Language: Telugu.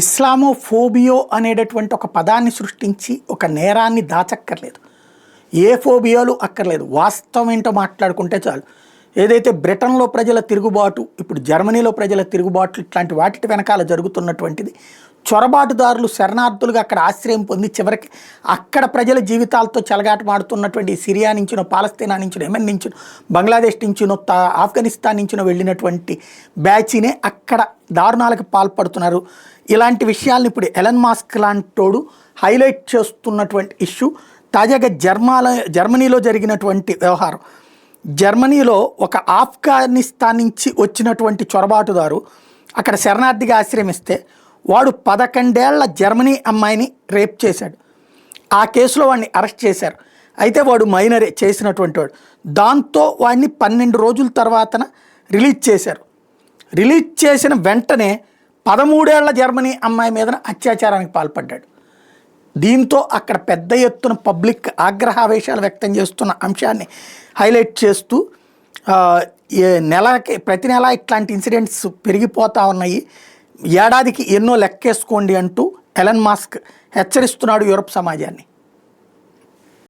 ఇస్లామోఫోబియో అనేటటువంటి ఒక పదాన్ని సృష్టించి ఒక నేరాన్ని దాచక్కర్లేదు. ఏ ఫోబియోలు అక్కర్లేదు. వాస్తవం ఏంటో మాట్లాడుకుంటే చాలు. ఏదైతే బ్రిటన్లో ప్రజల తిరుగుబాటు, ఇప్పుడు జర్మనీలో ప్రజల తిరుగుబాట్లు, ఇట్లాంటి వాటి వెనకాల జరుగుతున్నటువంటిది చొరబాటుదారులు శరణార్థులుగా అక్కడ ఆశ్రయం పొంది చివరికి అక్కడ ప్రజల జీవితాలతో చెలగాటమాడుతున్నటువంటి సిరియా నుంచినో, పాలస్తీనా నుంచినో, యెమెన్ నుంచినో, బంగ్లాదేశ్ నుంచినో, ఆఫ్ఘనిస్తాన్ నుంచినో వెళ్ళినటువంటి బ్యాచ్నే అక్కడ దారుణాలకు పాల్పడుతున్నారు. ఇలాంటి విషయాలను ఇప్పుడు ఎలన్ మాస్క్ లాంటోడు హైలైట్ చేస్తున్నటువంటి ఇష్యూ. తాజాగా జర్మనీలో జరిగినటువంటి వ్యవహారం. జర్మనీలో ఒక ఆఫ్ఘనిస్తాన్ నుంచి వచ్చినటువంటి చొరబాటుదారు అక్కడ శరణార్థిగా ఆశ్రమిస్తే వాడు 11 ఏళ్ల జర్మనీ అమ్మాయిని రేప్ చేశాడు. ఆ కేసులో వాడిని అరెస్ట్ చేశారు. అయితే వాడు మైనరే చేసినటువంటి వాడు. దాంతో వాడిని 12 రోజుల తర్వాతన రిలీజ్ చేశారు. రిలీజ్ చేసిన వెంటనే 13 ఏళ్ల జర్మనీ అమ్మాయి మీద అత్యాచారానికి పాల్పడ్డాడు. దీంతో అక్కడ పెద్ద ఎత్తున పబ్లిక్ ఆగ్రహావేశాలు వ్యక్తం చేస్తున్న అంశాన్ని హైలైట్ చేస్తూ ప్రతి నెల ఇట్లాంటి ఇన్సిడెంట్స్ పెరిగిపోతూ ఉన్నాయి, ఏడాదికి ఎన్నో లెక్కేసుకోండి అంటూ ఎలన్ మాస్క్ హెచ్చరిస్తున్నాడు యూరప్ సమాజాన్ని.